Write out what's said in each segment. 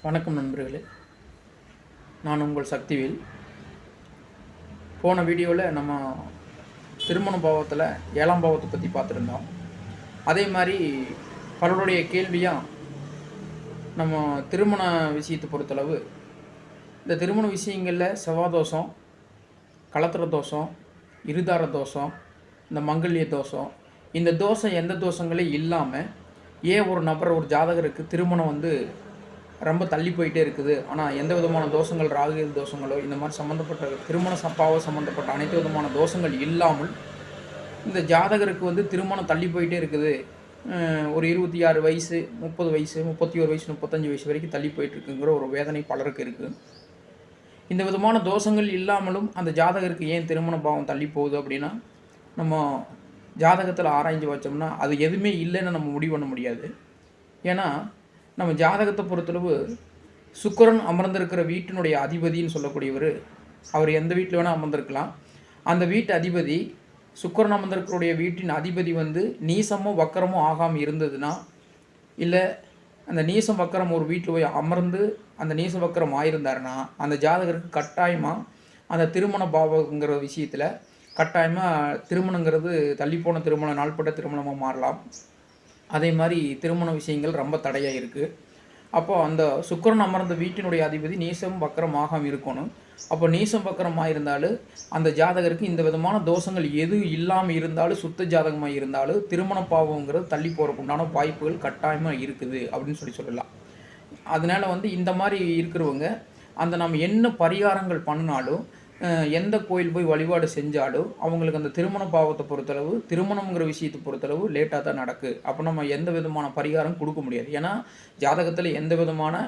வணக்கம் நண்பர்களே, நான் உங்கள் சக்திவேல். போன வீடியோவில் நம்ம திருமண பாவத்தில் 7ஆம் பாவத்தை பற்றி பார்த்துருந்தோம். அதே மாதிரி பலருடைய கேள்வியாக நம்ம திருமண விஷயத்தை பொறுத்தளவு இந்த திருமண விஷயங்களில் செவ்வாய் தோஷம், களத்திர தோஷம், இருதார தோஷம், இந்த மங்கல்ய தோஷம், இந்த தோஷம் எந்த தோஷங்களே இல்லாமல் ஏன் ஒரு நபர் ஒரு ஜாதகருக்கு திருமணம் ரொம்ப தள்ளி போயிட்டே இருக்குது, ஆனால் எந்த விதமான தோஷங்கள் ராகு தோஷங்களோ இந்த மாதிரி சம்மந்தப்பட்ட திருமண சப்பாவோ சம்மந்தப்பட்ட அனைத்து விதமான தோஷங்கள் இல்லாமல் இந்த ஜாதகருக்கு திருமணம் தள்ளி போயிட்டே இருக்குது. ஒரு 26 வயசு, 30 வயசு, 31 வயசு, 35 வயசு வரைக்கும் தள்ளி போயிட்டுருக்குங்கிற ஒரு வேதனை பலருக்கு இருக்குது. இந்த விதமான தோஷங்கள் இல்லாமலும் அந்த ஜாதகருக்கு ஏன் திருமண பாவம் தள்ளி போகுது அப்படின்னா, நம்ம ஜாதகத்தில் ஆராய்ஞ்சு வச்சோம்னா அது எதுவுமே இல்லைன்னு நம்ம முடிவு பண்ண முடியாது. ஏன்னா நம்ம ஜாதகத்தை பொறுத்தளவு சுக்கிரன் அமர்ந்திருக்கிற வீட்டினுடைய அதிபதின்னு சொல்லக்கூடியவர், அவர் எந்த வீட்டில் வேணால் அமர்ந்திருக்கலாம். அந்த வீட்டு அதிபதி சுக்கிரன் அமர்ந்திருக்கக்கூடிய வீட்டின் அதிபதி நீசமோ வக்கரமோ ஆகாமல் இருந்ததுன்னா, இல்லை அந்த நீசம் வக்கரம் ஒரு வீட்டில் போய் அமர்ந்து அந்த நீச வக்கரம் ஆயிருந்தாருன்னா அந்த ஜாதகருக்கு கட்டாயமாக அந்த திருமண பாவங்கிற விஷயத்தில் கட்டாயமாக திருமணங்கிறது தள்ளிப்போன திருமணம் நாள்பட்ட திருமணமாக மாறலாம். அதே மாதிரி திருமண விஷயங்கள் ரொம்ப தடையாக இருக்குது. அப்போது அந்த சுக்கிரன் அமர்ந்த வீட்டினுடைய அதிபதி நீசம் வக்கரம் ஆகாமல் இருக்கணும். அப்போ நீசம் வக்கரமாக இருந்தாலும் அந்த ஜாதகருக்கு இந்த விதமான தோஷங்கள் எதுவும் இல்லாமல் இருந்தாலும் சுத்த ஜாதகமாக இருந்தாலும் திருமண பாவங்கிறது தள்ளி போகிறதுக்கு உண்டான வாய்ப்புகள் கட்டாயமாக இருக்குது அப்படின்னு சொல்லலாம். அதனால் இந்த மாதிரி இருக்கிறவங்க நம்ம என்ன பரிகாரங்கள் பண்ணினாலும், எந்த கோயில் போய் வழிபாடு செஞ்சாலும் அவங்களுக்கு அந்த திருமண பாவத்தை பொறுத்தளவு, திருமணங்கிற விஷயத்தை பொறுத்தளவு லேட்டாக தான் நடக்குது. அப்போ நம்ம எந்த விதமான பரிகாரம் கொடுக்க முடியாது. ஏன்னா ஜாதகத்தில் எந்த விதமான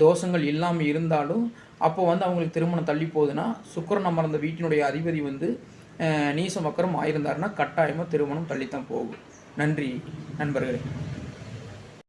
தோஷங்கள் இல்லாமல் இருந்தாலும் அப்போ அவங்களுக்கு திருமணம் தள்ளி போகுதுன்னா, சுக்கிரன் அமர்ந்த வீட்டினுடைய அதிபதி நீசம் வக்கரம் ஆயிருந்தாருன்னா கட்டாயமாக திருமணம் தள்ளித்தான் போகும். நன்றி நண்பர்களே.